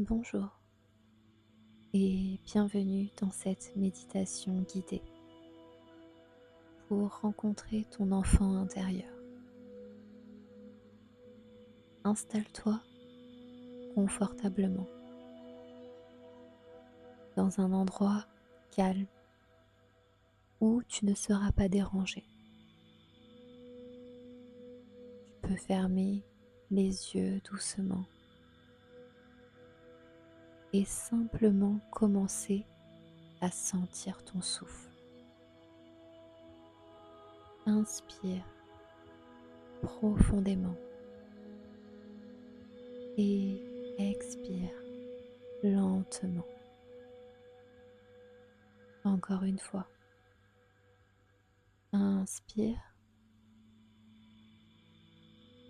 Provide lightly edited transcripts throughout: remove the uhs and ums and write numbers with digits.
Bonjour et bienvenue dans cette méditation guidée pour rencontrer ton enfant intérieur. Installe-toi confortablement dans un endroit calme où tu ne seras pas dérangé. Tu peux fermer les yeux doucement et simplement commencer à sentir ton souffle. Inspire profondément et expire lentement. Encore une fois. Inspire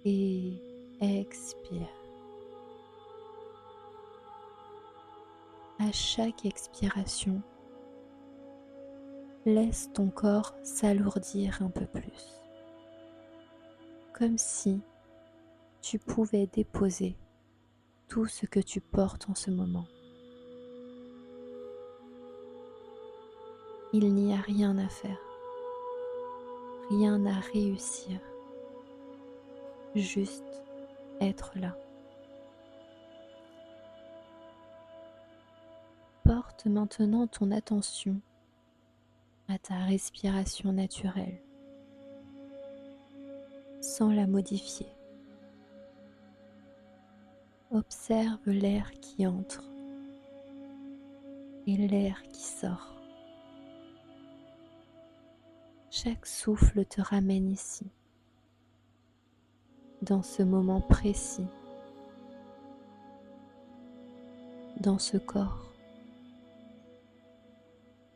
et expire. À chaque expiration, laisse ton corps s'alourdir un peu plus, comme si tu pouvais déposer tout ce que tu portes en ce moment. Il n'y a rien à faire, rien à réussir, juste être là. Porte maintenant ton attention à ta respiration naturelle, sans la modifier. Observe l'air qui entre et l'air qui sort. Chaque souffle te ramène ici, dans ce moment précis, dans ce corps,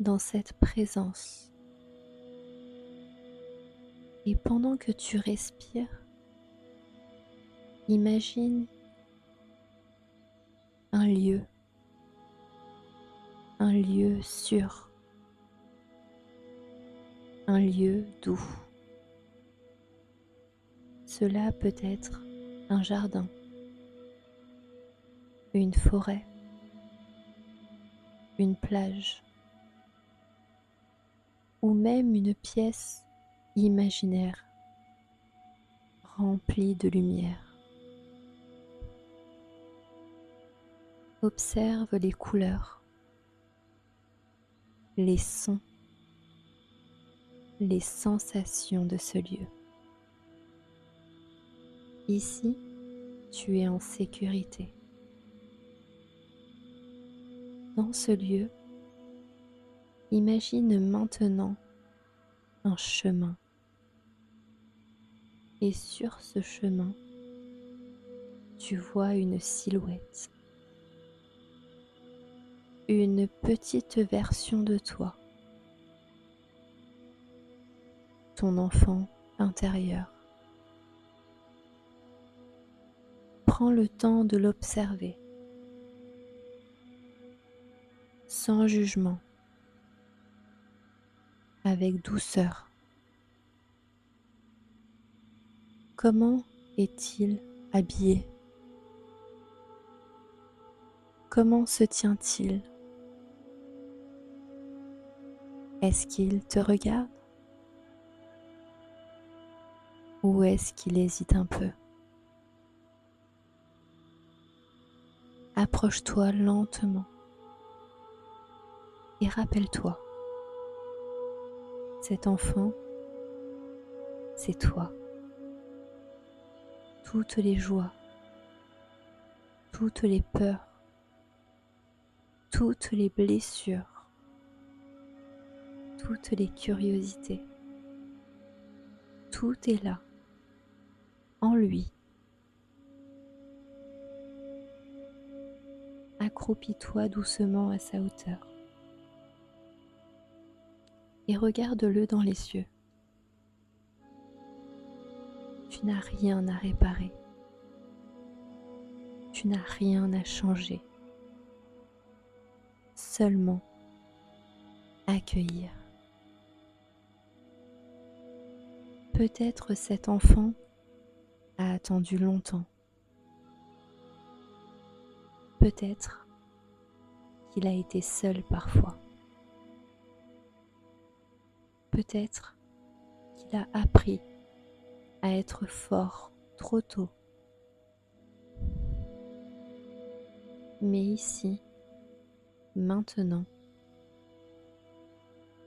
dans cette présence. Et pendant que tu respires, imagine un lieu sûr, un lieu doux. Cela peut être un jardin, une forêt, une plage, ou même une pièce imaginaire remplie de lumière. Observe les couleurs, les sons, les sensations de ce lieu. Ici, tu es en sécurité. Dans ce lieu, imagine maintenant un chemin. Et sur ce chemin, tu vois une silhouette. Une petite version de toi. Ton enfant intérieur. Prends le temps de l'observer, sans jugement, avec douceur. Comment est-il habillé? Comment se tient-il? Est-ce qu'il te regarde? Ou est-ce qu'il hésite un peu? Approche-toi lentement et rappelle-toi, cet enfant, c'est toi. Toutes les joies, toutes les peurs, toutes les blessures, toutes les curiosités, tout est là, en lui. Accroupis-toi doucement à sa hauteur et regarde-le dans les yeux. Tu n'as rien à réparer. Tu n'as rien à changer. Seulement accueillir. Peut-être cet enfant a attendu longtemps. Peut-être qu'il a été seul parfois. Peut-être qu'il a appris à être fort trop tôt. Mais ici, maintenant,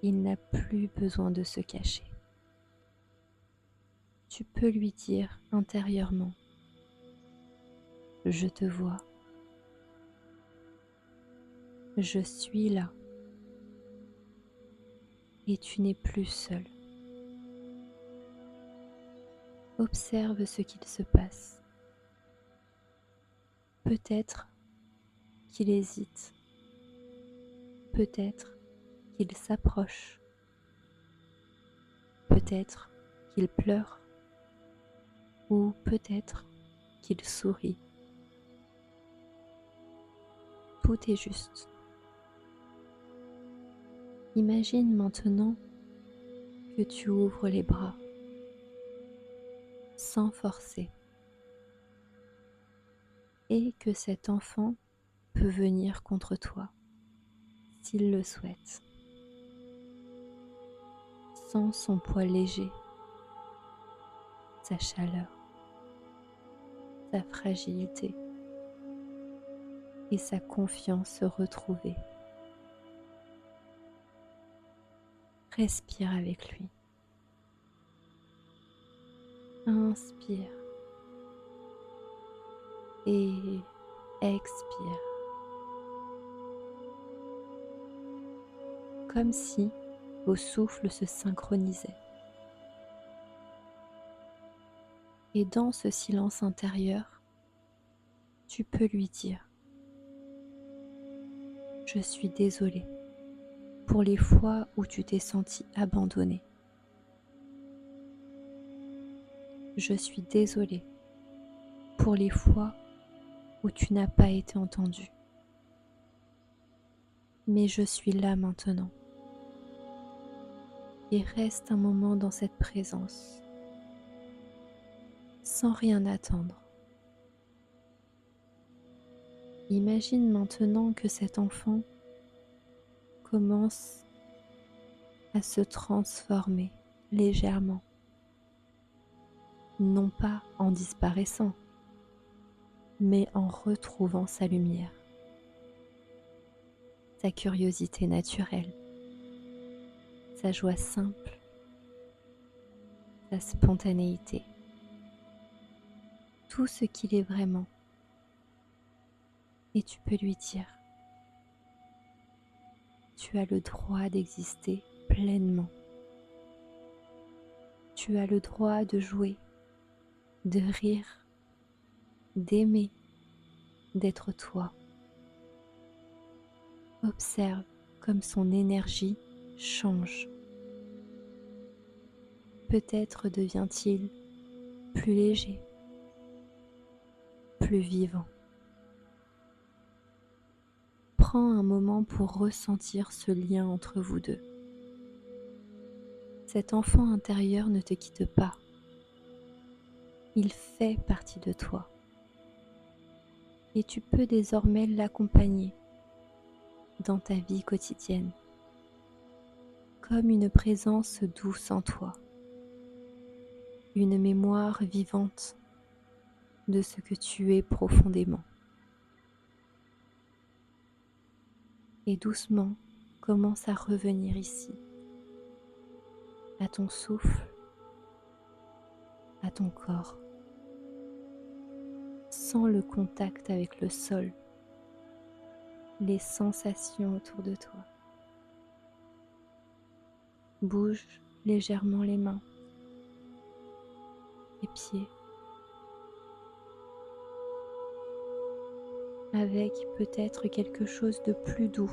il n'a plus besoin de se cacher. Tu peux lui dire intérieurement, je te vois, je suis là et tu n'es plus seul. Observe ce qu'il se passe. Peut-être qu'il hésite, peut-être qu'il s'approche, peut-être qu'il pleure ou peut-être qu'il sourit. Tout est juste. Imagine maintenant que tu ouvres les bras sans forcer et que cet enfant peut venir contre toi s'il le souhaite, sans son poids léger, sa chaleur, sa fragilité et sa confiance retrouvée. Respire avec lui. Inspire et expire. Comme si vos souffles se synchronisaient. Et dans ce silence intérieur, tu peux lui dire « Je suis désolée pour les fois où tu t'es senti abandonnée. Je suis désolée pour les fois où tu n'as pas été entendue. Mais je suis là maintenant. » Et reste un moment dans cette présence, sans rien attendre. Imagine maintenant que cet enfant commence à se transformer légèrement, non pas en disparaissant, mais en retrouvant sa lumière, sa curiosité naturelle, sa joie simple, sa spontanéité, tout ce qu'il est vraiment. Et tu peux lui dire, tu as le droit d'exister pleinement. Tu as le droit de jouer, de rire, d'aimer, d'être toi. Observe comme son énergie change. Peut-être devient-il plus léger, plus vivant. Prends un moment pour ressentir ce lien entre vous deux. Cet enfant intérieur ne te quitte pas. Il fait partie de toi. Et tu peux désormais l'accompagner dans ta vie quotidienne, comme une présence douce en toi, une mémoire vivante de ce que tu es profondément. Et doucement, commence à revenir ici, à ton souffle, à ton corps. Sens le contact avec le sol, les sensations autour de toi. Bouge légèrement les mains, les pieds, avec peut-être quelque chose de plus doux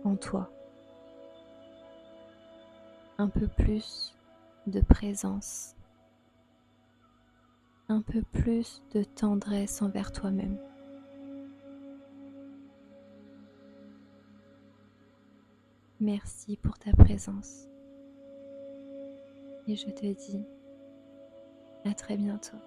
en toi. Un peu plus de présence, un peu plus de tendresse envers toi-même. Merci pour ta présence et je te dis à très bientôt.